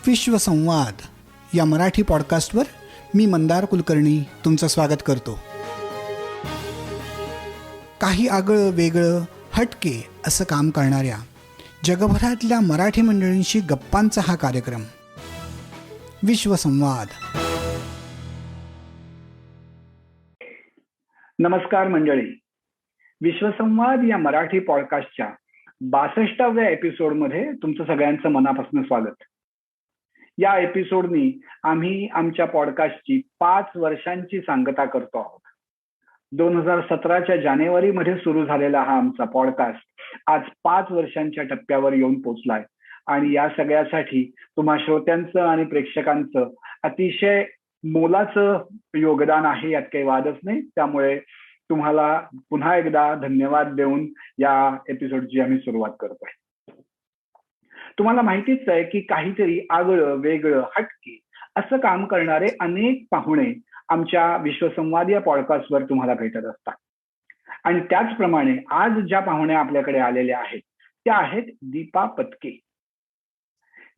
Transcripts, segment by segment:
विश्वसंवाद या मराठी पॉडकास्टवर मी मंदार कुलकर्णी तुमचं स्वागत करतो. काही आगळं वेगळं हटके असं काम करणाऱ्या जगभरातल्या मराठी मंडळींशी गप्पांचा हा कार्यक्रम विश्वसंवाद. नमस्कार मंडळी, विश्वसंवाद या मराठी पॉडकास्टच्या 62व्या एपिसोडमध्ये तुमचं सगळ्यांचं मनापासून स्वागत. या एपिसोडनी आम्ही आमच्या पॉडकास्टची 5 वर्षांची सांगता करतो आहोत. 2017च्या जानेवारीमध्ये सुरू झालेला हा आमचा पॉडकास्ट आज 5 वर्षांच्या टप्प्यावर येऊन पोचलाय आणि या सगळ्यासाठी तुम्हा श्रोत्यांचं आणि प्रेक्षकांचं अतिशय मोलाचं योगदान आहे, यात काही वादच नाही. त्यामुळे तुम्हाला पुन्हा एकदा धन्यवाद देऊन या एपिसोडची आम्ही सुरुवात करतोय. तुम्हाला माहितीच आहे की काहीतरी आगळं वेगळं हटके असं काम करणारे अनेक पाहुणे आमच्या विश्वसंवाद या पॉडकास्टवर तुम्हाला भेटत असतात. आणि त्याचप्रमाणे आज ज्या पाहुण्या आपल्याकडे आलेल्या आहेत त्या आहेत दीपा पत्के.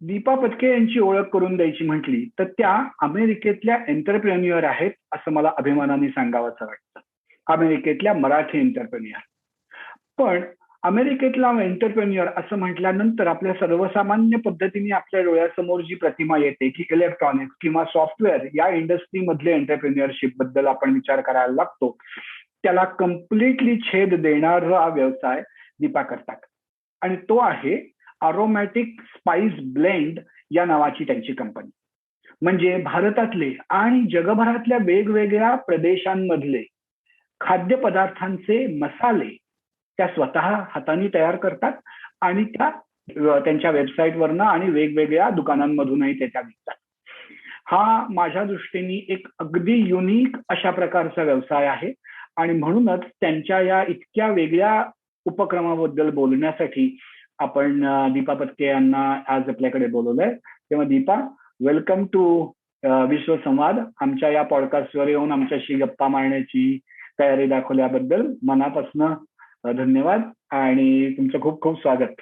दीपा पत्के यांची ओळख करून द्यायची म्हटली तर त्या अमेरिकेतल्या एंटरप्रेन्युअर आहेत असं मला अभिमानाने सांगावंसं वाटतं. अमेरिकेतल्या मराठी एंटरप्रेन्युअर. पण अमेरिकेतला एंटरप्रेन्युअर असं म्हटल्यानंतर आपल्या सर्वसामान्य पद्धतीने आपल्या डोळ्यासमोर जी प्रतिमा येते की इलेक्ट्रॉनिक्स किंवा सॉफ्टवेअर या इंडस्ट्रीमधले एंटरप्रेन्युअरशिप बद्दल आपण विचार करायला लागतो. त्याला कम्प्लिटली छेद देणारा व्यवसाय दीपा करतात आणि तो आहे अरोमॅटिक स्पाइस ब्लेंड या नावाची त्यांची कंपनी. म्हणजे भारतातले आणि जगभरातल्या वेगवेगळ्या प्रदेशांमधले खाद्यपदार्थांचे मसाले त्या स्वतः हाताने तयार करतात आणि त्या त्यांच्या वेबसाईटवरनं आणि वेगवेगळ्या दुकानांमधूनही त्या विकतात. हा माझ्या दृष्टीने एक अगदी युनिक अशा प्रकारचा व्यवसाय आहे आणि म्हणूनच त्यांच्या या इतक्या वेगळ्या उपक्रमाबद्दल बोलण्यासाठी आपण दीपा पत्के यांना आज आपल्याकडे बोलवलंय. तेव्हा दीपा, वेलकम टू विश्वसंवाद. आमच्या या पॉडकास्टवर येऊन आमच्याशी गप्पा मारण्याची तयारी दाखवल्याबद्दल मनापासून धन्यवाद आणि तुमचं खूप खूप स्वागत.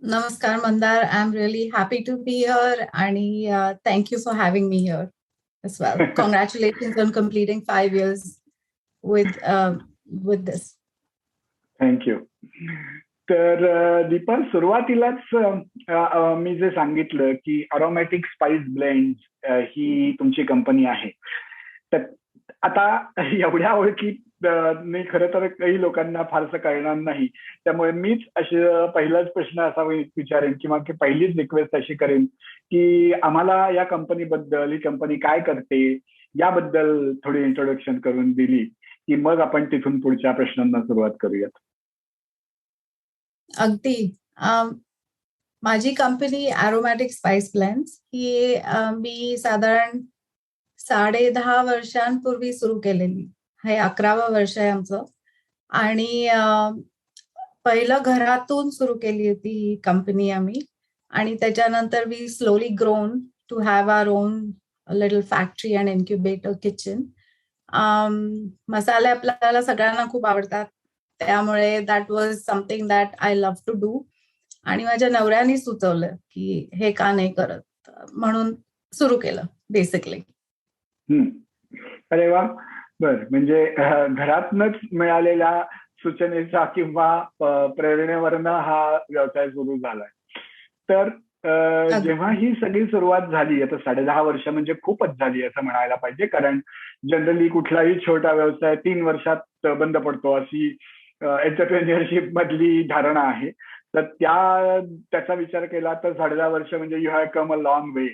नमस्कार Mandar, I am really happy to be here आणि thank you for having me here as well. Congratulations on completing 5 years with this. Thank you. तर दीपा, सुरुवातीलाच मी जे सांगितलं की अरोमॅटिक स्पाइस ब्लेंड ही तुमची कंपनी आहे, तर आता एवढ्या ओळखीत मी खरं तर काही लोकांना फारसं कळणार नाही. त्यामुळे मीच असे पहिलाच प्रश्न असा विचारेन किंवा की पहिलीच रिक्वेस्ट अशी करेन की आम्हाला या कंपनीबद्दल, ही कंपनी काय करते याबद्दल थोडी इंट्रोडक्शन करून दिली की मग आपण तिथून पुढच्या प्रश्नांना सुरुवात करूयात. अगदी. माझी कंपनी अरोमॅटिक स्पाइस ब्लेंड्स ही मी साधारण 10.5 वर्षांपूर्वी सुरू केलेली. हे 11वं वर्ष आहे आमचं. आणि पहिलं घरातून सुरू केली होती ही कंपनी आम्ही आणि त्याच्यानंतर we slowly grown to have our own little factory and incubator kitchen. मसाले आपल्याला सगळ्यांना खूप आवडतात, त्यामुळे that was something that I love to do. आणि माझ्या नवऱ्याने सुचवलं की हे का नाही करत, म्हणून सुरू केलं बेसिकली. अरे वा, बर. म्हणजे घरातनच मिळालेल्या सूचनेचा किंवा प्रेरणेवरनं हा व्यवसाय सुरू झालाय. तर जेव्हा ही सगळी सुरुवात झाली, आता 10.5 वर्ष म्हणजे खूपच झाली असं म्हणायला पाहिजे, कारण जनरली कुठलाही छोटा व्यवसाय 3 वर्षात बंद पडतो अशी एंटरप्रेन्युअरशिप मधली धारणा आहे. तर त्याचा विचार केला तर 10.5 वर्ष म्हणजे you have come a long वे.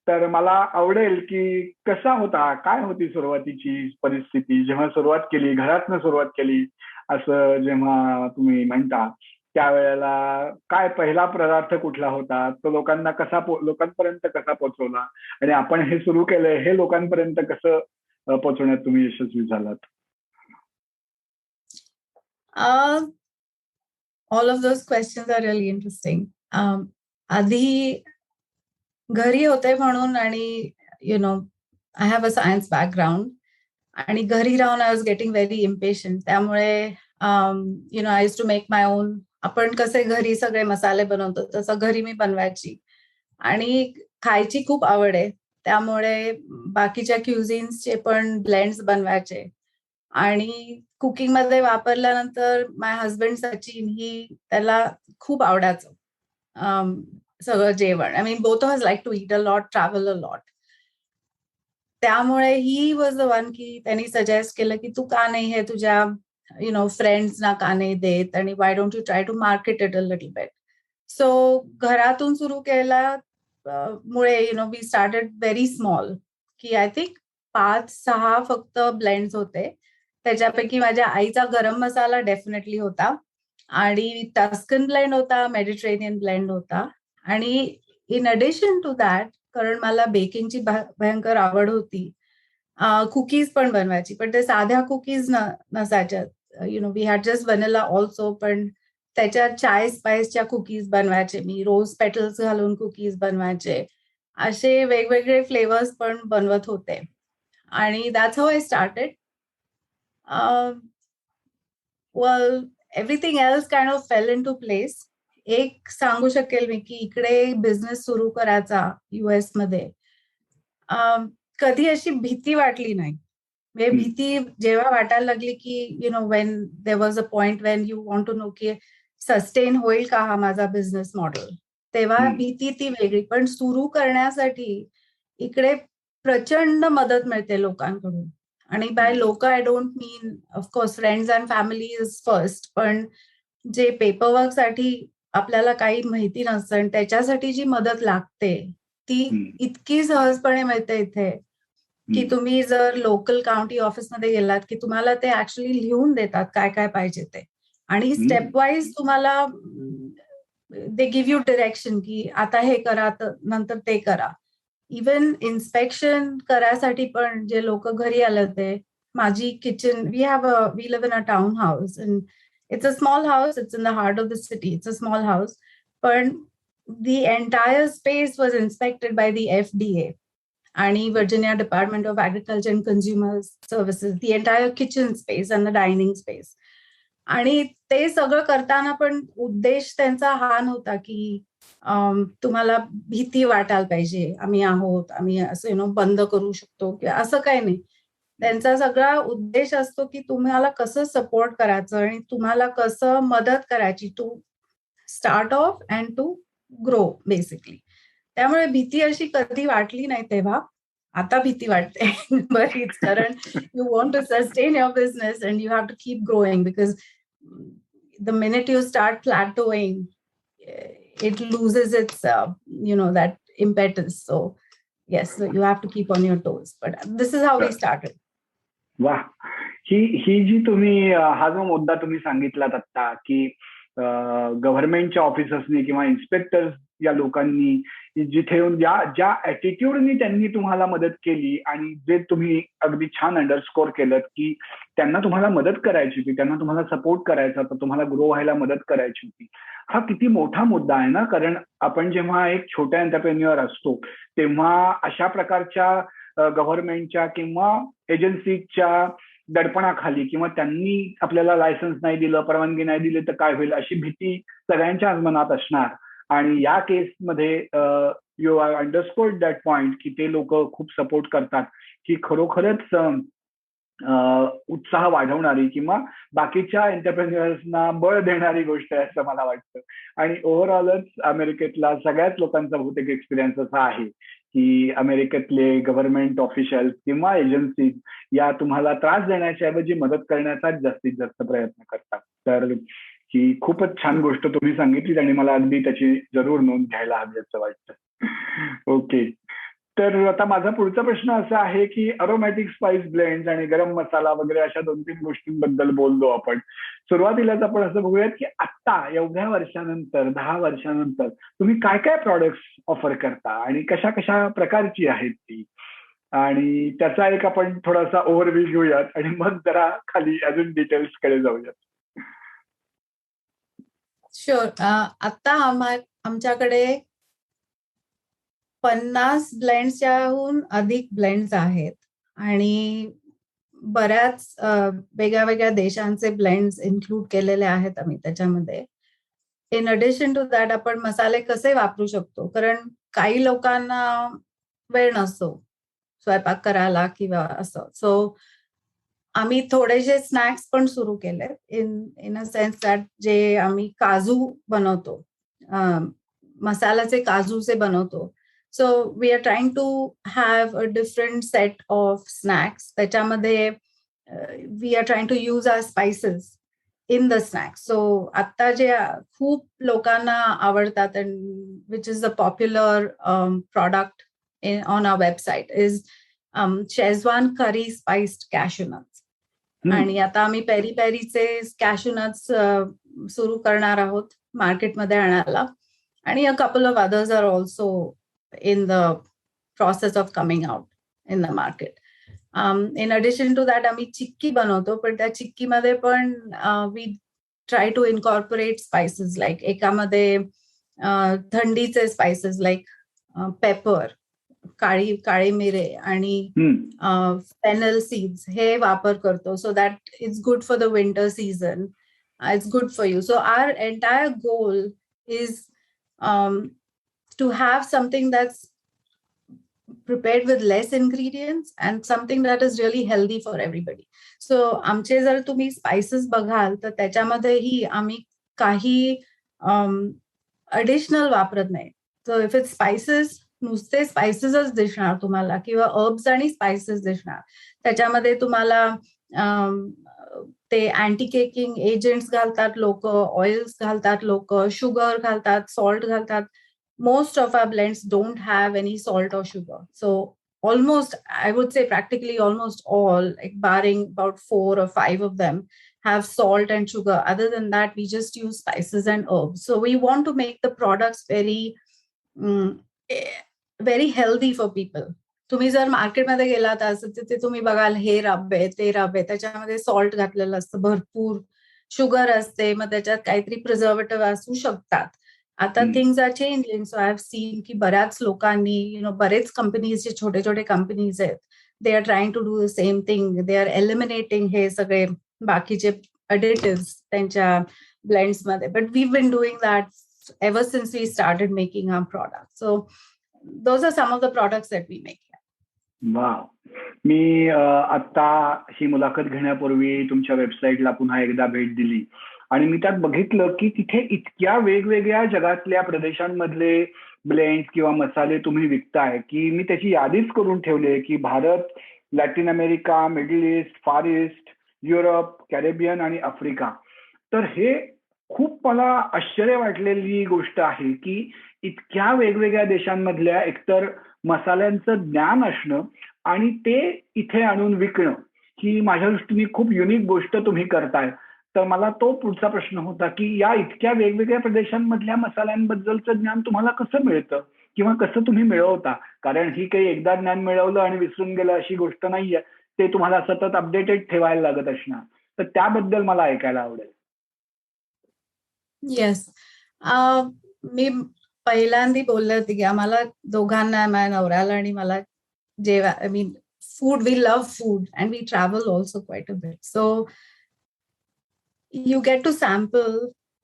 तर मला आवडेल की कसा होता, काय होती सुरुवातीची परिस्थिती जेव्हा सुरुवात केली, घरातनं सुरुवात केली असं जेव्हा तुम्ही म्हणता, त्यावेळेला काय पहिला पदार्थ कुठला होता, तो लोकांपर्यंत कसा पोहोचवला आणि आपण हे सुरू केलंय हे लोकांपर्यंत कसं पोहोचवण्यात तुम्ही यशस्वी झालात? All of those questions are really interesting. आधी घरी होते म्हणून, आणि I have a science background, आणि घरी राहून I was getting very impatient. त्यामुळे I use to make my own. आपण कसे घरी सगळे मसाले बनवतो तसं घरी मी बनवायची. आणि खायची खूप आवड आहे. त्यामुळे बाकीच्या क्युझिन्सचे पण ब्लेंड्स बनवायचे. आणि कुकिंगमध्ये वापरल्यानंतर माय हसबंड सचिन त्याला खूप आवडायचं सगळं जेवण. I mean both of us like to eat a lot, travel a lot. त्यामुळे ही वॉज द वन की त्यांनी सजेस्ट केलं की तू का नाही हे तुझ्या फ्रेंड्सना का नाही देत, आणि why don't you try to market it a little bit. So घरातून सुरू केला मुळे वी स्टार्टेड व्हेरी स्मॉल, की आय थिंक 5-6 फक्त ब्लेंड्स होते. त्याच्यापैकी माझ्या आईचा गरम मसाला डेफिनेटली होता, आणि टस्कन ब्लेंड होता, मेडिटेरेनियन ब्लेंड होता. आणि इन अडिशन टू दॅट, कारण मला बेकिंगची भयंकर आवड होती, कुकीज पण बनवायची, पण ते साध्या कुकीज नसायच्या. We had just vanilla also, पण त्याच्यात चाय स्पाइसच्या कुकीज बनवायचे मी, रोज पेटल्स घालून कुकीज बनवायचे, असे वेगवेगळे फ्लेवर्स पण बनवत होते. आणि that's how I started. Well, everything else kind of fell into place. एक सांगू शकेल मी की इकडे बिझनेस सुरू करायचा US मध्ये कधी अशी भीती वाटली नाही. म्हणजे भीती जेव्हा वाटायला लागली की when there was a point when you want to know की सस्टेन होईल का हा माझा बिझनेस मॉडेल, तेव्हा भीती ती वेगळी. पण सुरू करण्यासाठी इकडे प्रचंड मदत मिळते लोकांकडून. आणि बाय लोक I don't mean of course friends and family is first, पण जे पेपरवर्क साठी आपल्याला काही माहिती नसतं आणि त्याच्यासाठी जी मदत लागते ती इतकी सहजपणे मिळते इथे, की तुम्ही जर लोकल काउंटी ऑफिसमध्ये गेलात की तुम्हाला ते ऍक्च्युअली लिहून देतात काय काय पाहिजे ते, आणि स्टेप वाईज तुम्हाला दे गिव्ह यू डिरेक्शन की आता हे करा तर नंतर ते करा. इवन इन्स्पेक्शन करायसाठी पण जे लोक घरी आले होते, माझी kitchen, we live in a town house, it's a small house, it's in the heart of the city, it's a small house, but the entire space was inspected by the FDA and Virginia Department of Agriculture and Consumer Services, the entire kitchen space and the dining space. आणि ते सगळं करताना पण उद्देश त्यांचा हा नव्हता की तुम्हाला भीती वाटायला पाहिजे, आम्ही आहोत, आम्ही असं बंद करू शकतो किंवा असं काही नाही. त्यांचा सगळा उद्देश असतो की तुम्हाला कसं सपोर्ट करायचं आणि तुम्हाला कसं मदत करायची to start off and to grow basically. त्यामुळे भीती अशी कधी वाटली नाही तेव्हा. आता भीती वाटते बरीच, कारण you want to sustain your business and you have to keep growing, because the minute you start plateauing it loses its that impetus. So yes, so you have to keep on your toes, but this is how we started. वा, ही जी तुम्ही हा जो मुद्दा तुम्ही सांगितलात आता की गव्हर्नमेंटच्या ऑफिसर्सनी किंवा इन्स्पेक्टर्स या लोकांनी जिथे येऊन ज्या ऍटिट्यूडनी त्यांनी तुम्हाला मदत केली आणि जे तुम्ही अगदी छान अंडरस्कोर केलं की त्यांना तुम्हाला मदत करायची होती, त्यांना तुम्हाला सपोर्ट करायचा होता, तुम्हाला ग्रो व्हायला मदत करायची होती, हा किती मोठा मुद्दा आहे ना. कारण आपण जेव्हा एक छोट्या एंटरप्रेन्युअर असतो तेव्हा अशा प्रकारच्या गव्हर्नमेंटच्या किंवा एजन्सीच्या दडपणाखाली किंवा त्यांनी आपल्याला लायसन्स नाही दिलं, परवानगी नाही दिली तर काय होईल अशी भीती सगळ्यांच्याच मनात असणार. आणि या केसमध्ये यू आर अंडरस्कोर्ड दॅट पॉइंट की ते लोक खूप सपोर्ट करतात, ही खरोखरच उत्साह वाढवणारी किंवा बाकीच्या एंटरप्रेन्युअर्सना बळ देणारी गोष्ट आहे असं मला वाटतं. आणि ओव्हरऑलच अमेरिकेतला सगळ्याच लोकांचा बहुतेक एक्सपिरियन्स असा आहे की अमेरिकेतले गव्हर्नमेंट ऑफिशियल्स किंवा एजन्सीज या तुम्हाला त्रास देण्याच्या ऐवजी मदत करण्याचाच जास्तीत जास्त प्रयत्न करतात. तर ही खूपच छान गोष्ट तुम्ही सांगितली आणि मला अगदी त्याची जरूर नोंद घ्यायला हवी असं वाटतं. ओके, तर आता माझा पुढचा प्रश्न असा आहे की अरोमॅटिक स्पाइस ब्लेंड्स आणि गरम मसाला वगैरे अशा 2-3 गोष्टींबद्दल बोललो आपण. सुरुवातीलाच आपण असं बघूयात की आता एवढ्या वर्षानंतर, 10 वर्षानंतर तुम्ही काय काय प्रॉडक्ट्स ऑफर करता आणि कशा कशा प्रकारची आहेत ती, आणि त्याचा एक आपण थोडासा ओव्हरव्ह्यू घेऊयात आणि मग जरा खाली अजून डिटेल्स कडे जाऊयात. शुअर. आता आमच्याकडे 50 ब्लेंड्सच्याहून अधिक ब्लेंड्स आहेत आणि बऱ्याच वेगळ्या वेगळ्या देशांचे ब्लेंड्स इन्क्लूड केलेले आहेत आम्ही त्याच्यामध्ये. इन अडिशन टू दॅट आपण मसाले कसे वापरू शकतो, कारण काही लोकांना वेळ नसतो स्वयंपाक करायला किंवा असं. सो आम्ही थोडेसे स्नॅक्स पण सुरू केले इन अ सेन्स दॅट जे आम्ही काजू बनवतो, मसाल्याचे काजूचे बनवतो. So we are trying to have a different set of snacks. त्याच्यामध्ये we are trying to use our spices in the snacks. So आता जे खूप लोकांना आवडतात and which is a popular product on our website is Schezwan curry spiced cashew nuts. आणि आता आम्ही peri पेरीचे cashew nuts सुरू करणार आहोत मार्केटमध्ये आणायला. आणि a couple of others are also in the process of coming out in the market. In addition to that आम्ही चिक्की बनवतो, पण त्या चिक्कीमध्ये पण we try to incorporate spices. Like एकामध्ये थंडीचे स्पायसेस लाईक पेपर, काळी मिरे आणि फेनल सीड्स हे वापर करतो. So that it's good for the winter season. It's good for you. So our entire goal is to have something that's prepared with less ingredients and something that is really healthy for everybody. So आमचे जर तुम्ही spices बघाल तर त्याच्यामध्येही आम्ही काही additional वापरत नाही. सो इफ इट्स स्पाइसेस, नुसते स्पाइसेसच दिसणार तुम्हाला किंवा हर्ब्स आणि स्पाइसेस दिसणार. त्याच्यामध्ये तुम्हाला ते अँटी केकिंग एजंट्स घालतात लोक, ऑइल्स घालतात लोक, शुगर घालतात, सॉल्ट घालतात. Most of our blends don't have any salt or sugar. So almost, I would say practically almost all, like barring about 4 or 5 of them, have salt and sugar. Other than that, we just use spices and herbs. So we want to make the products very healthy for people. तुम्ही जर मार्केटमध्ये गेलात असं तिथे तुम्ही बघाल हे रब आहे, ते रब आहे, त्याच्यामध्ये सॉल्ट घातलेलं असतं, भरपूर शुगर असते, मग त्याच्यात काहीतरी प्रिझर्वेटिव्ह असू शकतात. आता things are changing. So I have seen की बऱ्याच लोकांनी बरेच कंपनीज जे छोटे छोटे कंपनीज आहेत, they are trying to do the same thing. They are eliminating हे सगळे बाकीचे अडिटिव्स त्यांच्या ब्लेंड्स मध्ये. But we been doing that ever since we started making our product. So those are some of the products that we make. Wow. मी आता ही मुलाखत घेण्यापूर्वी तुमच्या वेबसाईटला पुन्हा एकदा भेट दिली आणि मी त्यात बघितलं की तिथे इतक्या वेगवेगळ्या जगातल्या प्रदेशांमधले ब्लेंड्स किंवा मसाले तुम्ही विकताय की मी त्याची यादीच करून ठेवली आहे की Bharat, Latin America, middle east, फार ईस्ट, युरोप, कॅरेबियन आणि आफ्रिका. तर हे खूप मला आश्चर्य वाटलेली गोष्ट आहे की इतक्या वेगवेगळ्या देशांमधल्या एकतर मसाल्यांचं ज्ञान असणं आणि ते इथे आणून विकणं ही माझ्या दृष्टीने खूप युनिक गोष्ट तुम्ही करताय. तर मला तो पुढचा प्रश्न होता की या इतक्या वेगवेगळ्या प्रदेशांमधल्या मसाल्यांबद्दलचं ज्ञान तुम्हाला कसं मिळतं किंवा कसं तुम्ही मिळवता? कारण ही काही एकदा ज्ञान मिळवलं आणि विसरून गेलं अशी गोष्ट नाहीये. ते तुम्हाला सतत अपडेटेड ठेवायला लागत असणार. तर त्याबद्दल मला ऐकायला आवडेल. येस. मी पहिल्यांदा बोलले होते की आम्हाला दोघांना, माझ्या नवऱ्याला आणि मला जेव्हा I mean food, we love food and we travel also quite a bit. So you get to sample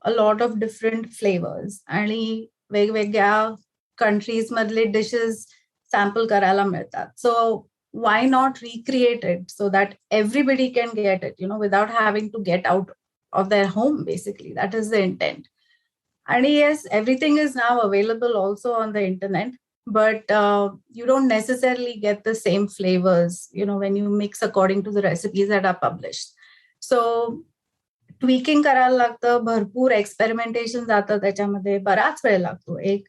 a lot of different flavors आणि वेगवेगळ्या कंट्रीज मधले डिशेस सॅम्पल करायला मिळतात. So why not recreate it so that everybody can get it, without having to get out of their home, basically. That is the intent. And yes, everything is now available also on the internet, but you don't necessarily get the same flavors, when you mix according to the recipes that are published. So tweaking करायला लागतं, भरपूर experimentation जातं त्याच्यामध्ये, बराच वेळ लागतो एक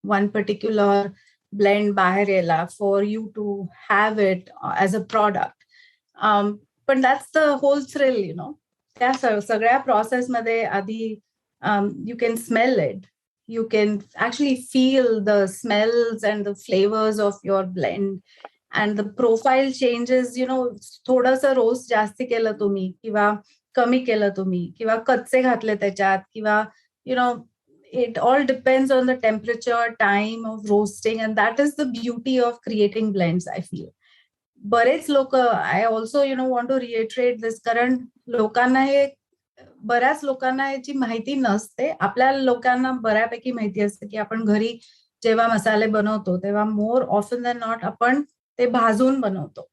one particular blend बाहेर यायला for you to have it as a product. पण दॅट्स द होल थ्रिल. त्या सगळ्या प्रोसेसमध्ये आधी you can smell it, you can actually feel the smells and the flavors of your blend, and the profile changes. थोडंसं roast जास्ती केलं तुम्ही किंवा कमी केलं तुम्ही किंवा कच्चे घातले त्याच्यात किंवा it all depends on the temperature, time of roasting, and that is the beauty of creating blends, I feel. बरेच लोक, I also want to reiterate this, कारण बऱ्याच लोकांना याची माहिती नसते. आपल्या लोकांना बऱ्यापैकी माहिती असते की आपण घरी जेव्हा मसाले बनवतो तेव्हा मोर ऑफन दॅन नॉट आपण ते भाजून बनवतो.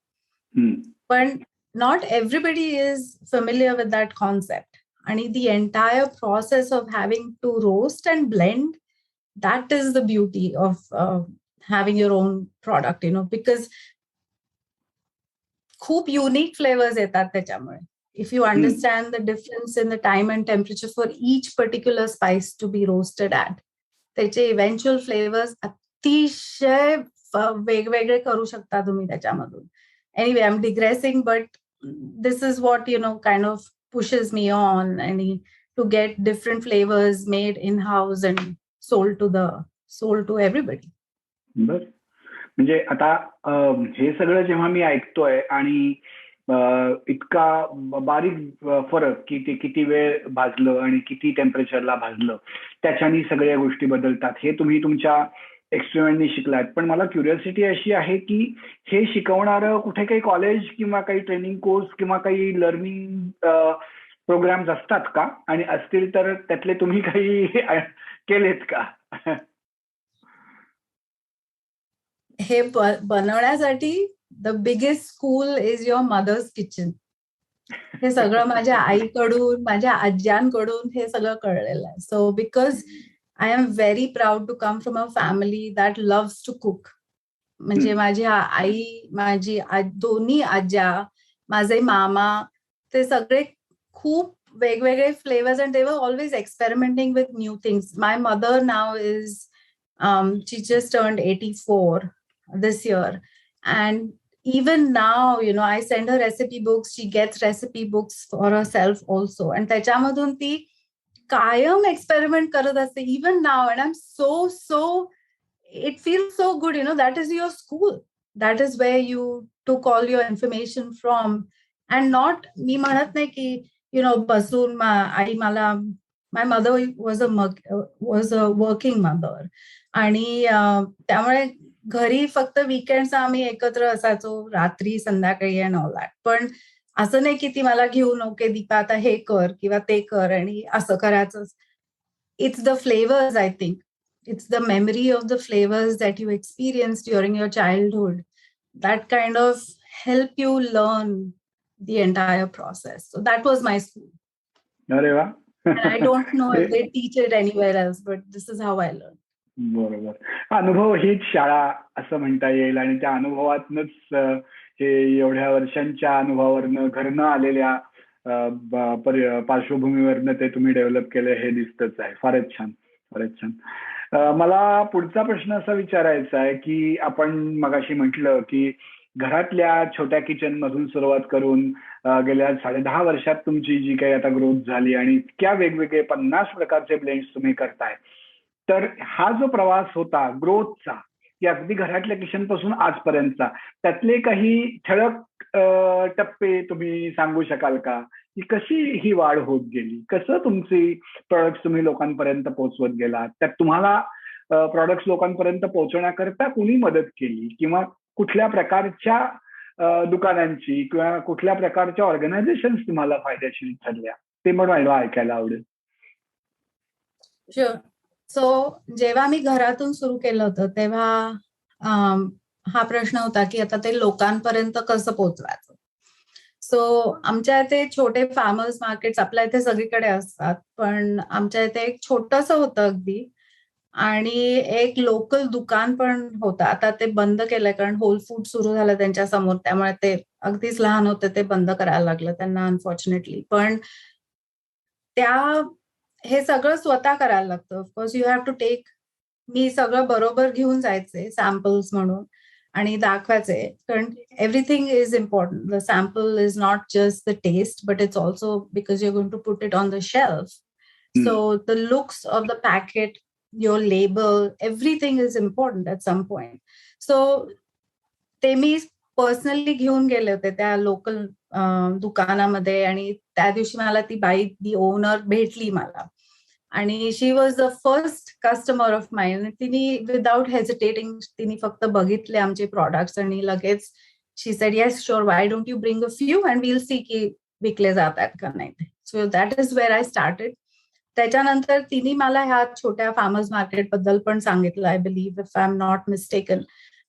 पण not everybody is familiar with that concept. And the entire process of having to roast and blend, that is the beauty of having your own product, because खूप unique flavors येतात त्याच्यामुळे. If you understand the difference in the time and temperature for each particular spice to be roasted at, त्याचे eventual flavors अतिशय वेगवेगळे करू शकता तुम्ही त्याच्यामधून. Anyway, I'm digressing, but this is what, kind of pushes me on and to get different flavors made in-house and sold to everybody. बर, म्हणजे आता हे सगळं जेव्हा मी ऐकतोय आणि इतका बारीक फरक की ते किती वेळ भाजलं आणि किती टेम्परेचरला भाजलं त्याच्यानी सगळ्या गोष्टी बदलतात हे तुम्ही तुमच्या एक्सपेरिमेंटनी शिकलात. पण मला क्युरिओसिटी अशी आहे की हे शिकवणारं कुठे काही कॉलेज किंवा काही ट्रेनिंग कोर्स किंवा काही लर्निंग प्रोग्राम्स असतात का, आणि असतील तर त्यातले तुम्ही काही केलेत का? हे बनवण्यासाठी the biggest school is your mother's kitchen. हे सगळं माझ्या आईकडून माझ्या आज्यांकडून हे सगळं कळलेलं आहे. So because I am very proud to come from a family that loves to cook. म्हणजे माझी आई, माझी दोन्ही आज्या, माझे मामा, ते सगळे खूप वेगवेगळे flavours and they were always experimenting with new things. My mother now is she just turned 84 this year, and even now, I send her recipe books. She gets recipe books for herself also, and त्याच्यामधून ती कायम experiment करत असते even now. And I am so it feels so good. That is your school. That is where you took all your information from. And not, मी म्हणत नाही की बसून आई मला, my mother was a working mother, आणि त्यामुळे घरी फक्त वीकेंड्स आम्ही एकत्र असायचो रात्री संध्याकाळी अँड ऑल दॅट. पण असं नाही की ती मला घेऊन ओके दीपा आता हे कर किंवा ते कर आणि असं करायचं. It's the flavours, I think it's the memory of the flavours that you experience during your childhood that kind of help you learn the entire process. So that was my school. अरे वा. I don't know if they teach it anywhere else, but this is how I learn. बरोबर. अनुभव हीच शाळा असं म्हणता येईल, आणि त्या अनुभवातनच हे एवढ्या वर्षांच्या अनुभवावरनं घरनं आलेल्या पार्श्वभूमीवरनं ते तुम्ही डेव्हलप केलं हे दिसतच आहे. फारच छान, फारच छान. मला पुढचा प्रश्न असा विचारायचा आहे की आपण मगाशी म्हटलं की घरातल्या छोट्या किचन मधून सुरुवात करून गेल्या 10.5 वर्षात तुमची जी काही आता ग्रोथ झाली आणि इतक्या वेगवेगळे 50 प्रकारचे ब्लेंड्स तुम्ही करताय, तर हा जो प्रवास होता ग्रोथचा, की अगदी घरातल्या किचन पासून आजपर्यंतचा, त्यातले काही ठळक टप्पे तुम्ही सांगू शकाल का, की कशी ही वाढ होत गेली, कसं तुमची प्रॉडक्ट्स तुम्ही लोकांपर्यंत पोहोचवत गेलात, त्यात तुम्हाला प्रॉडक्ट्स लोकांपर्यंत पोहोचवण्याकरता कुणी मदत केली, किंवा कुठल्या प्रकारच्या दुकानांची किंवा कुठल्या प्रकारच्या ऑर्गनायझेशन्स तुम्हाला फायदेशीर ठरल्या, ते मला ऐकायला आवडेल. शुअर. सो जेव्हा मी घरातून सुरू केलं होतं तेव्हा हा प्रश्न होता की आता ते लोकांपर्यंत कसं पोहोचवायचं. सो आमच्या इथे छोटे फार्मर्स मार्केट्स आपल्या इथे सगळीकडे असतात, पण आमच्या इथे एक छोटंसं होतं अगदी, आणि एक लोकल दुकान पण होतं. आता ते बंद केलंय कारण होल फूड सुरू झालं त्यांच्या समोर, त्यामुळे ते अगदीच लहान होते, ते बंद करायला लागलं त्यांना अनफॉर्च्युनेटली. पण हे सगळं स्वतः करायला लागतं. Of course you have to take, मी सगळं बरोबर घेऊन जायचे सॅम्पल्स म्हणून आणि दाखवायचे, कारण everything is important. The sample is not just the taste, but it's also because you going to put it on the shelf. So the looks of the packet, your label, everything is important at some point. So ते मी personally घेऊन गेले होते त्या local दुकानामध्ये, आणि त्या दिवशी मला ती बाई, दी ओनर भेटली मला, आणि she was the first customer of mine. तिने विदाउट हेजिटेटिंग तिने फक्त बघितले आमचे प्रॉडक्ट्स आणि लगेच she said yes sure, why don't you bring a few and we'll see की विकले जातात का नाही. So that is where I started. त्याच्यानंतर तिने मला ह्या छोट्या फार्मर्स मार्केट बद्दल पण सांगितलं, I believe, if I am not mistaken.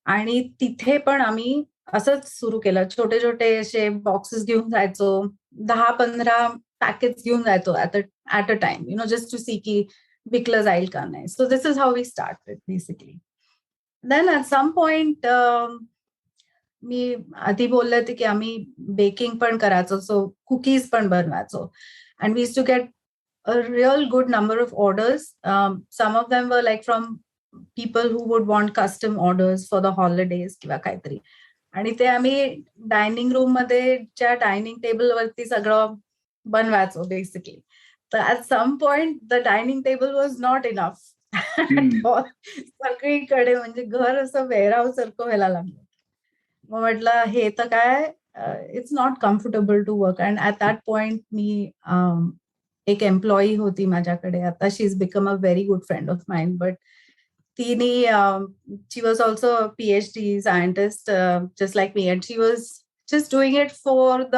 आणि तिथे पण आम्ही असंच सुरू केलं. छोटे छोटे असे बॉक्सेस घेऊन जायचो, 10-15 पॅकेट्स घेऊन जायचो at a time, just to see की विकलं जाईल का नाही. So this is how we started basically. Then at some point मी आधी बोलले होते की आम्ही बेकिंग पण करायचो, सो कुकीज पण बनवायचो. And we used to get a real good number of orders. Some of them were like from people who would want custom orders for the holidays किंवा काहीतरी. आणि ते आम्ही डायनिंग रूम मध्ये च्या डायनिंग टेबल वरती सगळं बनवायचो बेसिकली. तर at some point the dining table was not enough. सगळीकडे म्हणजे घर असं वेअरहाऊस सारखं व्हायला लागलं. मग म्हटलं हे तर काय, it's not comfortable to work. And at that point मी एक एम्प्लॉई होती माझ्याकडे. आता she is become a very good friend of mine. But तिने she was also PhD scientist just like me, and she was just doing it for the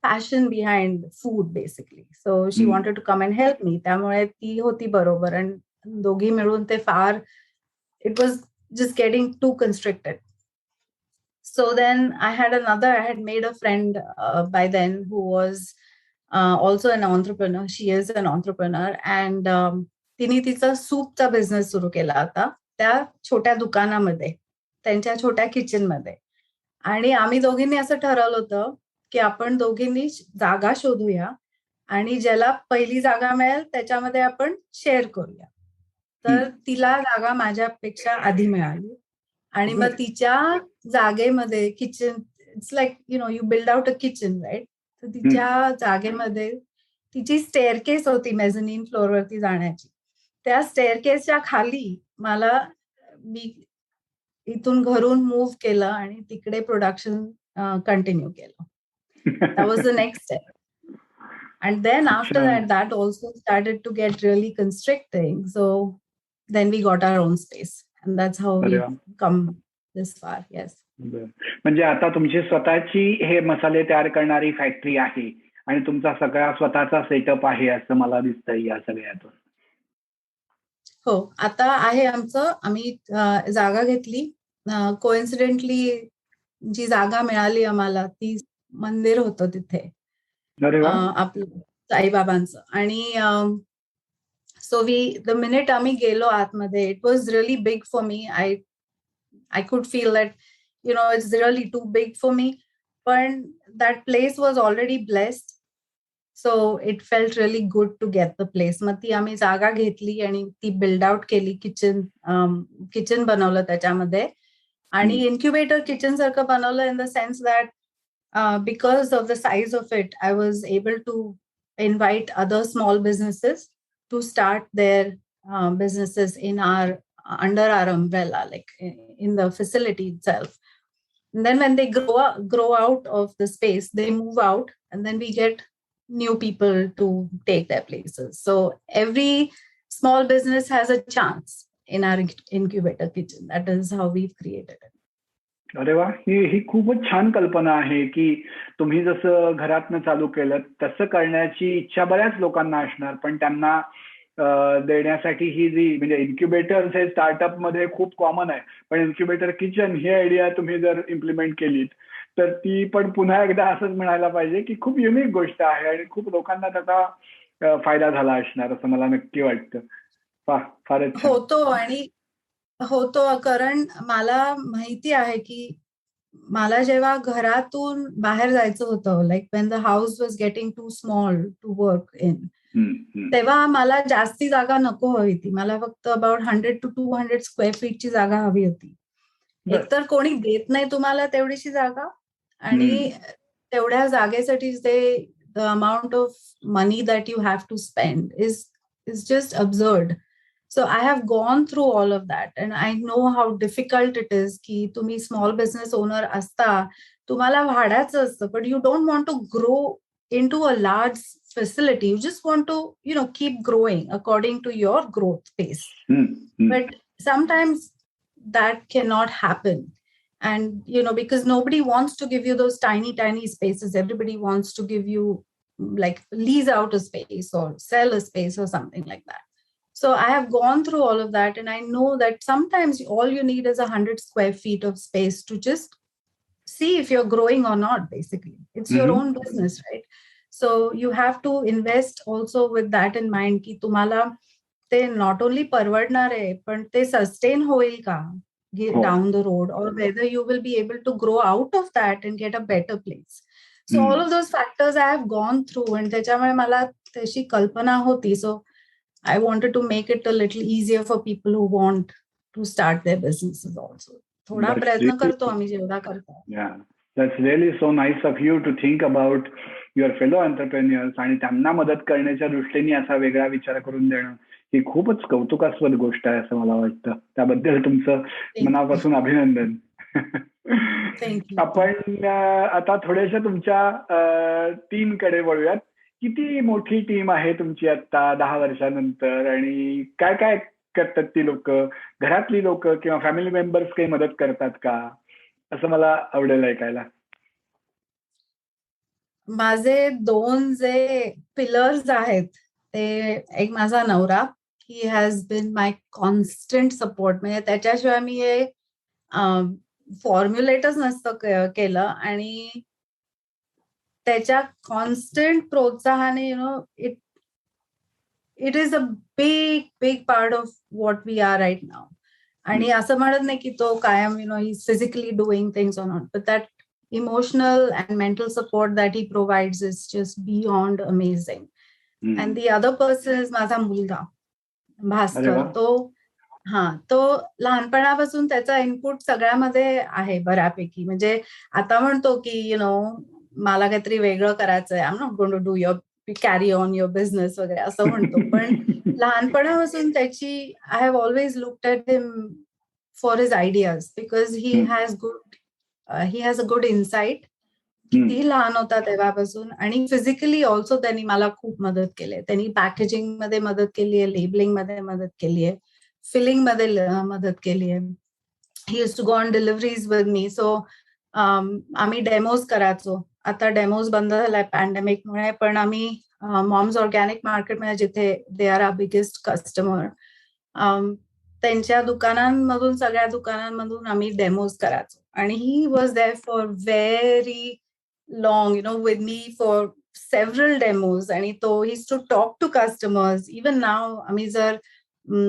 passion behind food basically. So she wanted to come and help me. त्यामुळे ती होती बरोबर. And दोघी मिळून ते फार, it was just getting too constricted. So then I had made a friend by then who was also an entrepreneur. She is an entrepreneur. And तिने तिचा सूपचा बिझनेस सुरू केला आता त्या छोट्या दुकानामध्ये, त्यांच्या छोट्या किचनमध्ये. आणि आम्ही दोघींनी असं ठरवलं होतं की आपण दोघींनी जागा शोधूया आणि ज्याला पहिली जागा मिळेल त्याच्यामध्ये आपण शेअर करूया. तर तिला जागा माझ्यापेक्षा आधी मिळाली. आणि मग तिच्या जागेमध्ये kitchen, it's like you build out a kitchen, right. तर तिच्या जागेमध्ये तिची स्टेअरकेस होती मेझनीन फ्लोअरवरती जाण्याची. त्या स्टेअरकेसच्या खाली मी इथून घरून मूव्ह केलं आणि तिकडे प्रोडक्शन कंटिन्यू केलं. That was the next step. And then after that also started to get really constricting. So then we got our own space. And that's how we come this far. Yes. म्हणजे आता तुमची स्वतःची हे मसाले तयार करणारी factory आहे आणि तुमचा सगळा स्वतःचा सेटअप आहे असं मला दिसतंय या सगळ्यातून. हो, आता आहे आमचं. आम्ही जागा घेतली. कोइन्सिडेंटली जी जागा मिळाली आम्हाला ती मंदिर होतं तिथे आपलं साईबाबांचं. आणि सो द मिनिट आम्ही गेलो आतमध्ये, it was really big for me. I could feel that, it's really too big for me. But that place was already blessed. So it felt really good to get the place. मग ती आम्ही जागा घेतली आणि ती build out केली. Kitchen बनवलं त्याच्यामध्ये. आणि इन्क्युबेटर किचन सारखं बनवलं in the sense that because of the size of it, I was able to invite other small businesses to start their businesses under our umbrella, like in the facility itself. And then when they grow out of the space, they move out, and then we get new people to take their places. So every small business has a chance in our incubator kitchen. That is how we've created it. अरे वा, ही खूपच छान कल्पना आहे की तुम्ही जसं घरातनं चालू केलं तसं करण्याची इच्छा बऱ्याच लोकांना असणार, पण त्यांना देण्यासाठी ही जी म्हणजे इन्क्युबेटर्स हे स्टार्टअप मध्ये खूप कॉमन आहे, पण इन्क्युबेटर किचन ही आयडिया तुम्ही जर इम्प्लिमेंट केलीत तर ती पण पुन्हा एकदा असंच म्हणायला पाहिजे की खूप युनिक गोष्ट आहे आणि खूप लोकांना त्याचा फायदा झाला असणार असं मला नक्की वाटतं. फारच होतो. कारण मला माहिती आहे की मला जेव्हा घरातून बाहेर जायचं होतं, like when the house was getting too small to work in, तेव्हा मला जास्ती जागा नको हवी होती. मला फक्त अबाउट 100 to 200 स्क्वेअर फीटची जागा हवी होती. एकतर कोणी देत नाही तुम्हाला तेवढीशी जागा, आणि तेवढ्या जागेसाठी the amount of money that you have to spend is just absurd. So I have gone through all of that, and I know how difficult it is की तुम्ही स्मॉल बिझनेस ओनर असता, तुम्हाला भाड्याचं असतं, but you don't want to grow into a large facility. You just want to, keep growing according to your growth pace. But sometimes that cannot happen. And, because nobody wants to give you those tiny, tiny spaces. Everybody wants to give you like lease out a space or sell a space or something like that. So I have gone through all of that, and I know that sometimes all you need is 100 square feet of space to just see if you're growing or not. Basically, it's your own business, right? So you have to invest also with that in mind की तुम्हाला ते not only परवडणार आहे पण ते sustain होईल का down the road, or whether you will be able to grow out of that and get a better place. So all of those factors I have gone through, and त्याच्यामुळे मला तशी कल्पना होती. So I wanted to make it a little easier for people who want to start their businesses also. थोडा प्रयत्न करतो आम्ही जेवढा करतो. Yeah, that's really so nice of you to think about your fellow entrepreneurs आणि त्यांना मदत करण्याच्या दृष्टीने असा वेगळा विचार करून देणं ही खूपच कौतुकास्पद गोष्ट आहे असं मला वाटतं. त्याबद्दल तुमचं मनापासून अभिनंदन. आपण आता थोड्याशा तुमच्या टीमकडे वळूयात. किती मोठी टीम आहे तुमची आता 10 वर्षानंतर, आणि काय काय करतात ती लोक? घरातली लोक किंवा फॅमिली मेंबर्स काही मदत करतात का, असं मला आवडेल ऐकायला. माझे 2 जे पिलर्स आहेत ते, एक माझा नवरा, he has been my constant support. म्हणजे त्याच्याशिवाय मी हे फॉर्म्युलेटच नसतं केलं, आणि त्याच्या कॉन्स्टंट प्रोत्साहाने it is a big part of what we are right now. आणि असं म्हणत नाही की तो कायम he is physically doing things or not, but that emotional and mental support that he provides is just beyond amazing. And the other person is माझा मुलगा भास्कर. तो लहानपणापासून त्याचा इनपुट सगळ्यामध्ये आहे बऱ्यापैकी. म्हणजे आता म्हणतो की मला काहीतरी वेगळं करायचंय, I am not going to do your carry on your business वगैरे असं म्हणतो. पण लहानपणापासून त्याची I have always looked at him for his ideas, because he has a good insight. किती लहान होता तेव्हापासून. आणि फिजिकली ऑल्सो त्यांनी मला खूप मदत केली आहे. त्यांनी पॅकेजिंग मध्ये मदत केली आहे, लेबलिंग मध्ये मदत केली आहे, फिलिंग मध्ये मदत केली आहे. He used to go on deliveries with me. So आम्ही डेमोज करायचो. आता डेमोज बंद झालाय पॅन्डेमिकमुळे, पण आम्ही मॉम्स ऑर्गॅनिक मार्केटमध्ये, जिथे they are our biggest customer, त्यांच्या दुकानांमधून, सगळ्या दुकानांमधून आम्ही डेमोज करायचो. आणि he was there for very long with me for several demos. आणि तो he to talk to customers. Even now आम्ही जर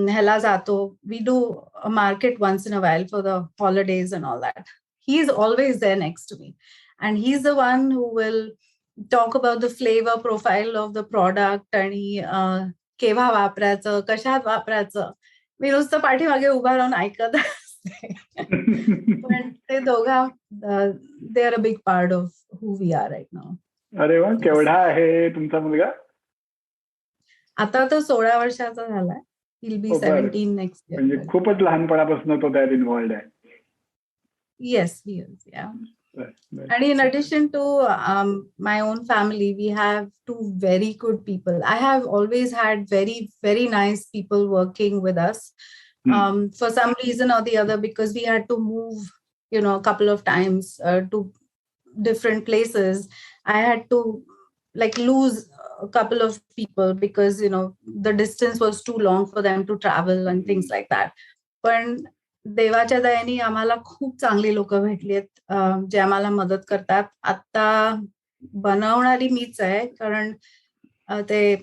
ह्याला जातो, we do a market once in a while for the holidays and all that. He is always there next to me, and he is the one who will talk about the flavour profile of the product, आणि केव्हा वापरायचं, कशात वापरायचं. मी नुसतं पाठीमागे उभा राहून ऐकत असते. पण ते दोघा, they are a big part of who we are right now. अरे वा, केवढा आहे तुमचा मुलगा? आता तो 16 वर्षाचा झालाय. He'll be 17 next year. म्हणजे खूपच लहानपणापासून तो त्यात इन्व्हॉल्ड आहे. Yes, he is. Yeah. And in addition to my own family, we have 2 very good people. I have always had very, very nice people working with us. For some reason or the other, because we had to move, a couple of times to different places, I had to lose a couple of people because, the distance was too long for them to travel and things like that. पण देवाच्या दयेने आम्हाला खूप चांगली लोक भेटली आहेत, जे आम्हाला मदत करतात. आता बनवणारी मीच आहे, कारण ते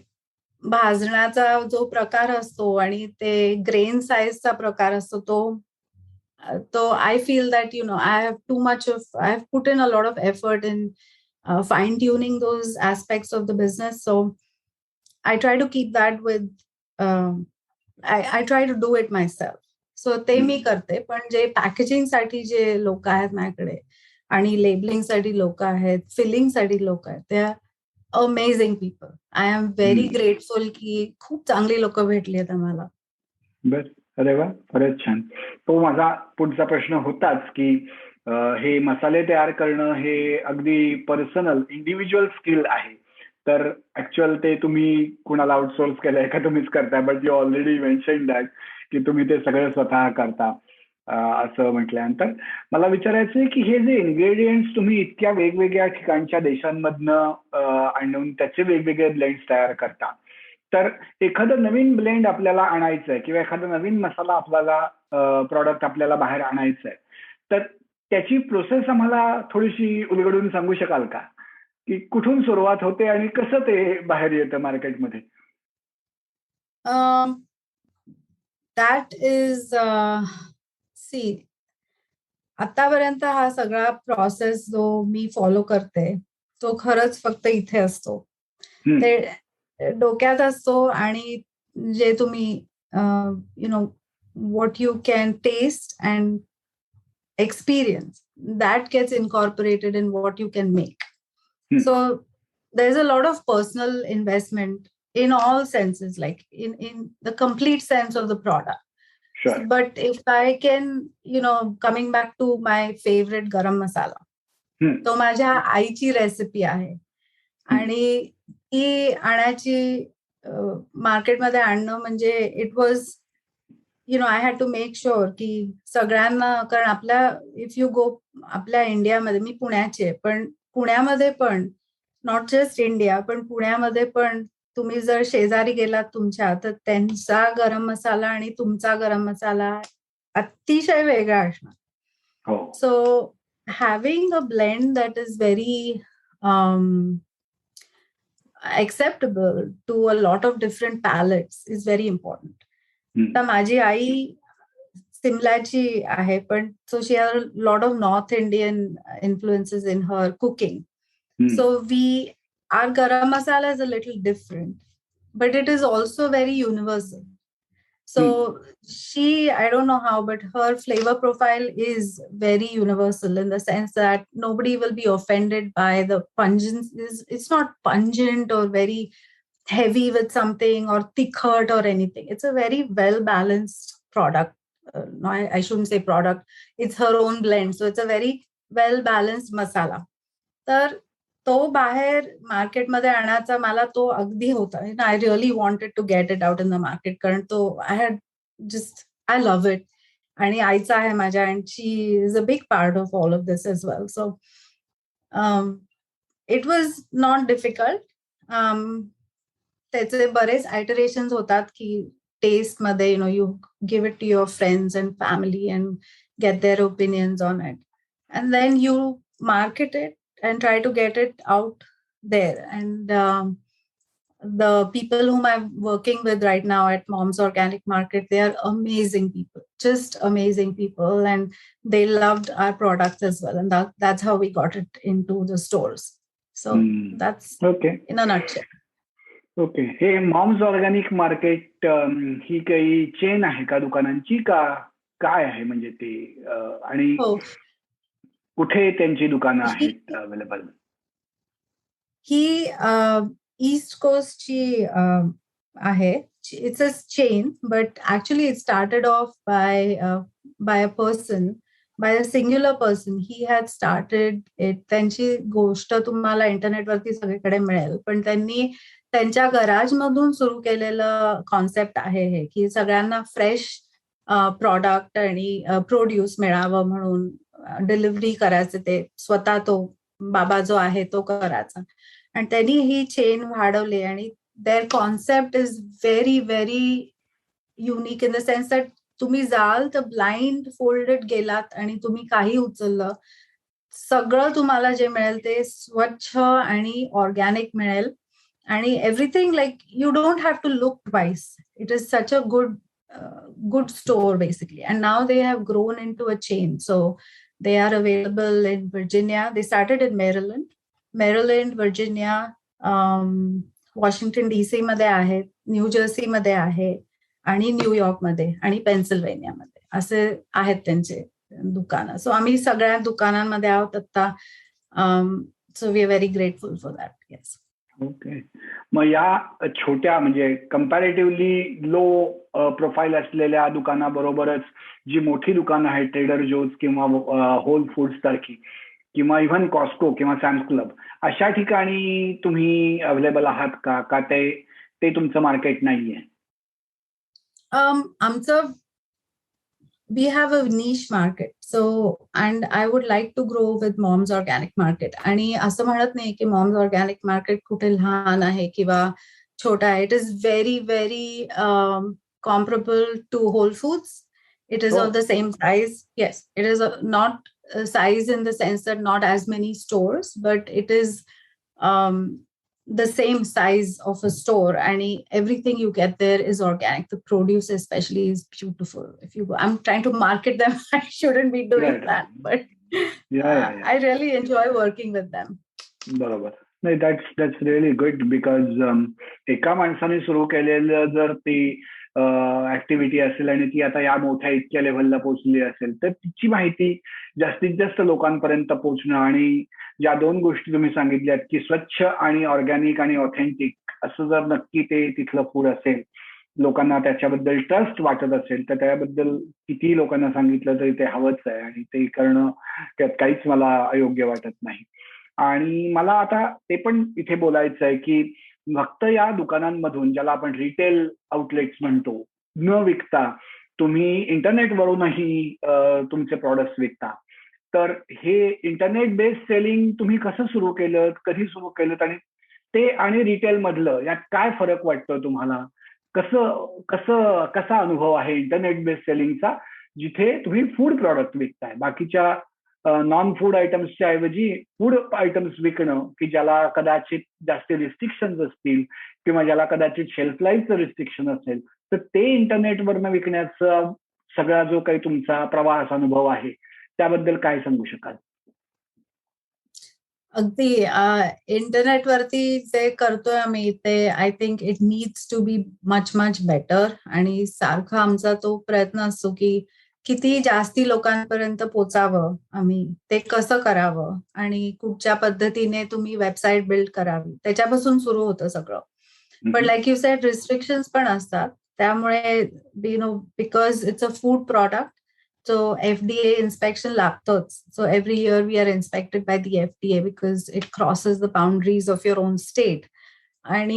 भाजण्याचा जो प्रकार असतो आणि ते ग्रेन साईजचा प्रकार असतो, तो I feel that I have too much of, I have put in a lot of effort in fine tuning those aspects of the business. So I try to keep that with, I try to do it myself. So ते मी करते. पण जे packaging साठी जे लोक आहेत माझ्याकडे, आणि लेबलिंग साठी लोक आहेत, फिलिंग साठी लोक आहेत, ते amazing people. I am very grateful की खूप चांगली लोक भेटली आहेत आम्हाला. बर, अरे वा, खरंच छान. तो माझा पुढचा प्रश्न होताच की हे मसाले तयार करणं हे अगदी पर्सनल, इंडिव्हिज्युअल स्किल आहे. तर ऍक्च्युअल ते तुम्ही कुणाला आउटसोर्स केलंय का तुम्हीच करताय? But you already mention that की तुम्ही ते सगळं स्वतः करता. असं म्हटल्यानंतर मला विचारायचं आहे की हे जे इन्ग्रेडियंट्स तुम्ही इतक्या वेगवेगळ्या ठिकाणच्या देशांमधनं आणून त्याचे वेगवेगळे ब्लेंड्स तयार करता, तर एखादं नवीन ब्लेंड आपल्याला आणायचं आहे किंवा एखादा नवीन मसाला आपल्याला प्रॉडक्ट आपल्याला बाहेर आणायचं आहे, तर त्याची प्रोसेस आम्हाला थोडीशी उलगडून सांगू शकाल का, की कुठून सुरुवात होते आणि कसं ते बाहेर येतं मार्केटमध्ये? दॅट इज सी, आतापर्यंत हा सगळा प्रोसेस जो मी फॉलो करते तो खरंच फक्त इथे असतो. ते डोक्यात असतो आणि जे तुम्ही you know what you can taste and experience, that gets incorporated in what you can make. So there's a lot of personal investment in all senses, like in the complete sense of the product. Sure. But if I can, coming back to my favorite garam masala, तो माझ्या आईची recipe आहे आणि ती आणायची मार्केटमध्ये आणणं म्हणजे it was I had to make sure की सगळ्यांना, कारण इफ यू गो आपल्या इंडियामध्ये, मी पुण्याची आहे, पण पुण्यामध्ये पण नॉट जस्ट इंडिया, पण पुण्यामध्ये पण तुम्ही जर शेजारी गेलात तुमच्या, तर त्यांचा गरम मसाला आणि तुमचा गरम मसाला अतिशय वेगळा असणार. So having a blend that is very acceptable to a lot of different palates is very important. तर माझी आई सिमलाची आहे, पण so she has a lot of North Indian influences in her cooking. So our garam masala is a little different, but it is also very universal. So I don't know how, but her flavor profile is very universal in the sense that nobody will be offended by the pungent. It's not pungent or very heavy with something or thick hurt or anything. It's a very well balanced product. No, I shouldn't say product. It's her own blend. So it's a very well balanced masala. तर तो बाहेर मार्केटमध्ये आणायचा मला तो अगदी होता. I really wanted to get it out in the market, कारण तो आय लव्ह इट. आणि आईचा आहे माझ्या, and she is a big part of all of this as well. So it was not difficult. त्याचे बरेच आयटरेशन्स होतात की टेस्ट मध्ये, you give it to your friends and family and get their opinions on it, and then you market it and try to get it out there. And the people whom I'm working with right now at Mom's Organic Market, they are amazing people, just amazing people, and they loved our products as well, and that's how we got it into the stores. So that's okay in a nutshell. Okay. हे moms organic market ही काही chain आहे का दुकानांची, का काय आहे म्हणजे ते, आणि कुठे त्यांची दुकानं आहेत अवेलेबल? ही ईस्ट कोस्टची आहे. It's a chain, but actually it started off by a person, by a singular person. He had started it. त्यांची गोष्ट तुम्हाला इंटरनेटवरती सगळीकडे मिळेल, पण त्यांनी त्यांच्या गराजमधून सुरू केलेलं कॉन्सेप्ट आहे हे, की सगळ्यांना फ्रेश प्रॉडक्ट आणि प्रोड्यूस मिळावं म्हणून डिलिव्हरी करायचे. ते स्वतः तो बाबा जो आहे तो करायचा, आणि त्यांनी ही चेन वाढवली. आणि their concept is very very unique in the sense that तुम्ही जाल तर ब्लाइंड फोल्डेड गेलात आणि तुम्ही काही उचललं, सगळं तुम्हाला जे मिळेल ते स्वच्छ आणि ऑर्गॅनिक मिळेल. आणि everything like you don't have to look twice. It is such a good store basically, and now they have grown into a chain. So they are available in Virginia. They started in Maryland, Virginia, Washington DC मध्ये आहे, new Jersey मध्ये आहे, आणि New York मध्ये आणि पेन्सिल्व्हेनिया मध्ये असे आहेत त्यांचे दुकानं. सो आम्ही सगळ्या दुकानांमध्ये आहोत आता. So we are very grateful for that. Yes. Okay. मग या छोट्या म्हणजे कम्पॅरेटिव्हली लो प्रोफाईल असलेल्या दुकानाबरोबरच जी मोठी दुकानं आहेत, ट्रेडर जोज किंवा होल फूड्स सारखी, किंवा इव्हन कॉस्को किंवा सॅम्स क्लब, अशा ठिकाणी तुम्ही अवेलेबल आहात का ते तुमचं मार्केट नाहीये? आमचं we have a niche market. So, and I would like to grow with Mom's Organic Market. आणि असं म्हणत नाही की Mom's Organic Market कुठे लहान आहे किंवा छोटा आहे. It is very, very comparable to Whole Foods. It is of the same size. Yes, it is not a size in the sense that not as many stores, but it is the same size of a store, and everything you get there is organic. The produce especially is beautiful. If you go, I'm trying to market them. I shouldn't be doing that, but I really enjoy working with them. बरोबर. नाही, that's really good because एका माणसाने सुरू केलेलं जर ती activity असेल आणि ती आता या मोठ्या इतक्या लेव्हलला पोहोचली असेल तर तिची माहिती जास्तीत जास्त लोकांपर्यंत पोहोचणं, आणि ज्या दोन गोष्टी तुम्ही सांगितल्यात की स्वच्छ आणि ऑर्गॅनिक आणि ऑथेंटिक असं जर नक्की ते तिथलं फूड असेल, लोकांना त्याच्याबद्दल ट्रस्ट वाटत असेल, तर त्याबद्दल किती लोकांना सांगितलं तरी ते हवंच आहे आणि ते करणं त्यात काहीच मला अयोग्य वाटत नाही. आणि मला आता ते पण इथे बोलायचं आहे की फक्त या दुकानांमधून, ज्याला आपण रिटेल आउटलेट्स म्हणतो, न विकता तुम्ही इंटरनेटवरूनही तुमचे प्रॉडक्ट्स विकता. तर हे इंटरनेट बेस्ड सेलिंग तुम्ही कसं सुरू केलं, कधी सुरू केलं, आणि ते आणि रिटेल मधलं यात काय फरक वाटतो तुम्हाला? कसा अनुभव आहे इंटरनेट बेस्ड सेलिंगचा, जिथे तुम्ही फूड प्रॉडक्ट विकताय, बाकीच्या नॉन फूड आयटम्सच्या ऐवजी फूड आयटम्स विकणं, की ज्याला कदाचित जास्त रिस्ट्रिक्शन असतील किंवा ज्याला कदाचित शेल्फ लाईफचं रिस्ट्रिक्शन असेल, तर ते इंटरनेटवरनं विकण्याचा सगळा जो काही तुमचा प्रवास अनुभव आहे त्याबद्दल काय सांगू शकाल? अगदी इंटरनेटवरती जे करतोय आम्ही ते I think it needs to be much better, आणि सारखा आमचा तो प्रयत्न असतो की किती जास्ती लोकांपर्यंत पोचावं, आम्ही ते कसं करावं आणि कुठच्या पद्धतीने तुम्ही वेबसाईट बिल्ड करावी, त्याच्यापासून सुरू होतं सगळं. पण लाईक यू सेड रिस्ट्रिक्शन्स पण असतात, त्यामुळे because it's a food product, so FDA inspection लागतोच. So every year we are inspected by the FDA because it crosses the boundaries of your own state. And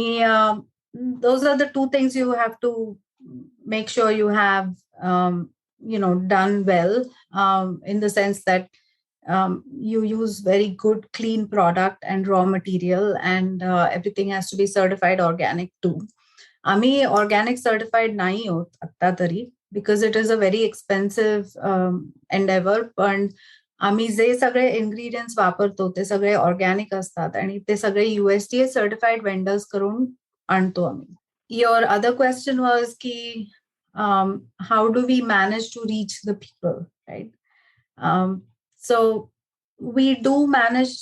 those are the two things you have to make sure you have, done well, in the sense that you use very good, clean product and raw material, and everything has to be certified organic too. आम्ही organic certified नाही होत आता तरी, because it is a very expensive endeavor. पण आम्ही जे सगळे ingredients वापरतो ते सगळे ऑर्गॅनिक असतात आणि ते सगळे USDA सर्टिफाईड वेंडर्स करून आणतो आम्ही. Your other question was की how do we manage to reach the people, right? So we do manage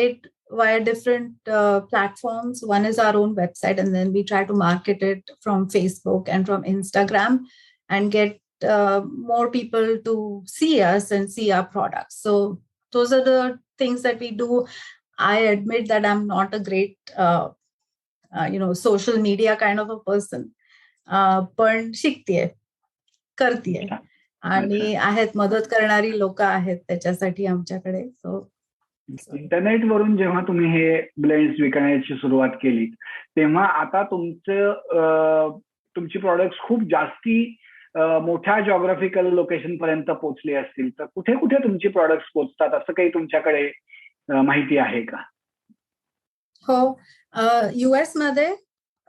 it via different platforms. One is our own website, and then we try to market it from Facebook and from Instagram and get more people to see us and see our products. So those are the things that we do. I admit that I'm not a great social media kind of a person, पण शिकतेय, करतेय, आणि आहेत मदत करणारी लोक आहेत त्याच्यासाठी आमच्याकडे. सो इंटरनेटवरून जेव्हा तुम्ही हे ब्लेंड्स विकण्याची सुरुवात केली, तेव्हा आता तुमची प्रॉडक्ट्स खूप जास्ती मोठ्या जॉग्राफिकल लोकेशन पर्यंत पोहोचली असतील, तर कुठे कुठे तुमची प्रॉडक्ट्स पोहोचतात, असं काही तुमच्याकडे माहिती आहे का? हो, US मध्ये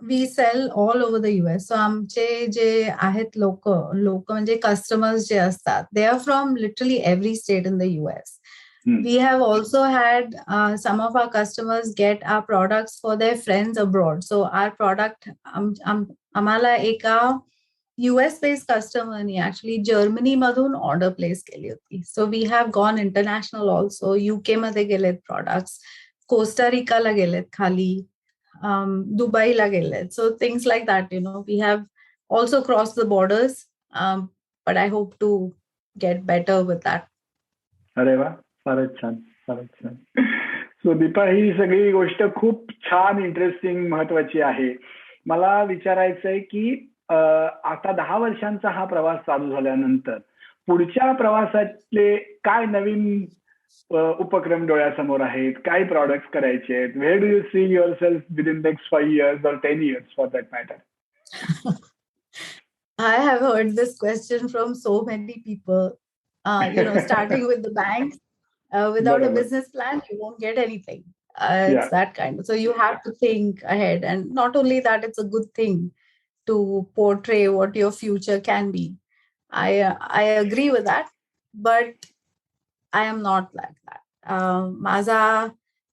we sell all over the US. So आमचे जे आहेत लोक म्हणजे कस्टमर्स जे असतात, they are from literally every state in the US. We have also had some of our customers get our products for their friends abroad. So our product, आम्हाला एका US based कस्टमरनी ऍक्च्युअली जर्मनी मधून order place केली होती. So we have gone international also. UK मध्ये गेलेत products, कोस्टारिकाला गेलेत खाली, दुबईला गेलेत. So things like that, we have also cross the borders, but I hope to get better with that. अरे वा, फारच छान, फारच छान. सो दीपा, ही सगळी गोष्ट खूप छान, इंटरेस्टिंग, महत्वाची आहे. मला विचारायचं आहे की आता 10 वर्षांचा हा प्रवास चालू झाल्यानंतर पुढच्या प्रवासातले काय नवीन उपक्रम डोळ्यासमोर आहेत, काय प्रॉडक्ट्स करायचे आहेत? Where do you see your self within next 5 years or 10 years for that matter? I have heard this question from so many people. Starting with the banks, without a बरोबर. business plan, you won't get anything. Yeah. It's that kind. So you have to think ahead, and not only that, it's a good thing to portray what your future can be. I agree with that, but I am not like that. माझा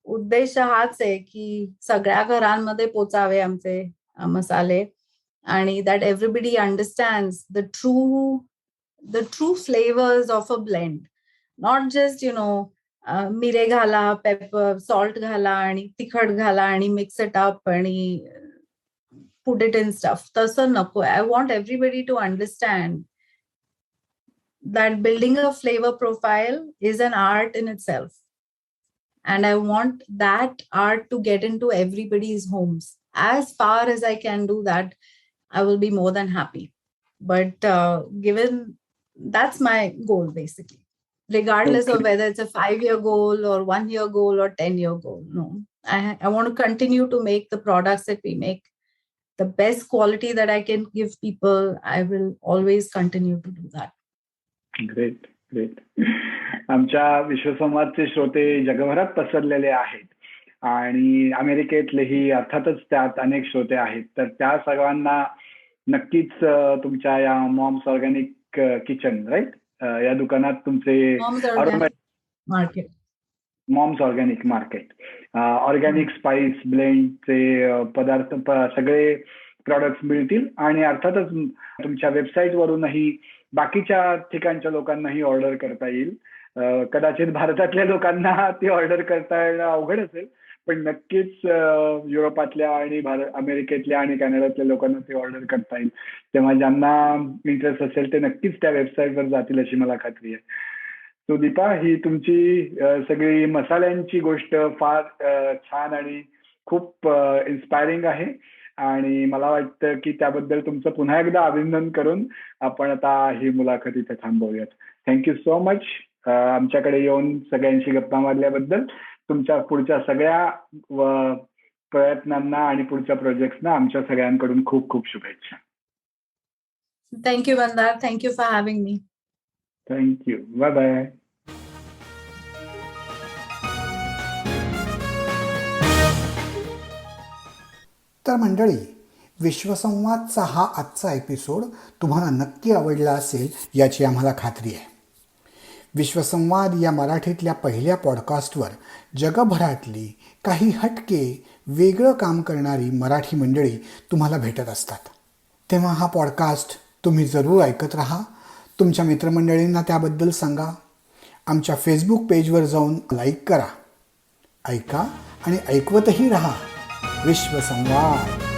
उद्देश हाच आहे की सगळ्या घरांमध्ये पोचावे आमचे मसाले, आणि that everybody understands the true flavors of a blend, not just मिरे घाला, पेपर सॉल्ट घाला आणि तिखट घाला आणि मिक्स इट अप आणि put it in stuff. तसं नको. I want everybody to understand that building a flavor profile is an art in itself. And I want that art to get into everybody's homes. As far as I can do that, I will be more than happy. But given that's my goal, basically, regardless of whether it's a 5-year goal or 1-year goal or 10-year goal. No, I want to continue to make the products that we make the best quality that I can give people. I will always continue to do that. Great great. आमच्या विश्वसंवादचे श्रोते जगभरात पसरलेले आहेत आणि अमेरिकेतलेही अर्थातच त्यात अनेक श्रोते आहेत. तर त्या सर्वांना नक्कीच तुमच्या या मॉम्स ऑर्गॅनिक किचन राईट या दुकानात तुमचे Market. Moms organic market organic spice ब्लेंडचे पदार्थ सगळे प्रॉडक्ट्स मिळतील आणि अर्थातच तुमच्या वेबसाईट वरूनही बाकीच्या ठिकाणच्या लोकांनाही ऑर्डर करता येईल. कदाचित भारतातल्या लोकांना ती ऑर्डर करता येणं अवघड असेल, पण नक्कीच युरोपातल्या आणि अमेरिकेतल्या आणि कॅनडातल्या लोकांना ती ऑर्डर करता येईल. तेव्हा ज्यांना इंटरेस्ट असेल ते नक्कीच त्या वेबसाईटवर जातील अशी मला खात्री आहे. तो दीपा, ही तुमची सगळी मसाल्यांची गोष्ट फार छान आणि खूप इन्स्पायरिंग आहे आणि मला वाटतं की त्याबद्दल तुमचं पुन्हा एकदा अभिनंदन करून आपण आता ही मुलाखत इथे थांबवूयात. थँक्यू सो मच आमच्याकडे येऊन सगळ्यांशी गप्पा मारल्याबद्दल. तुमच्या पुढच्या सगळ्या प्रयत्नांना आणि पुढच्या प्रोजेक्ट्सना आमच्या सगळ्यांकडून खूप खूप शुभेच्छा. Thank you Mandar. Thank you for having me. Thank you. Bye bye. तर मंडळी, विश्वसंवादचा हा आजचा एपिसोड तुम्हाला नक्की आवडला असेल याची आम्हाला खात्री आहे. विश्वसंवाद या मराठीतल्या पहिल्या पॉडकास्टवर जगभरातली काही हटके वेगळं काम करणारी मराठी मंडळी तुम्हाला भेटत असतात. तेव्हा हा पॉडकास्ट तुम्ही जरूर ऐकत राहा. तुमच्या मित्रमंडळींना त्याबद्दल सांगा. आमच्या फेसबुक पेजवर जाऊन लाईक करा. ऐका आणि ऐकवतही राहा. विश्वसंवाद.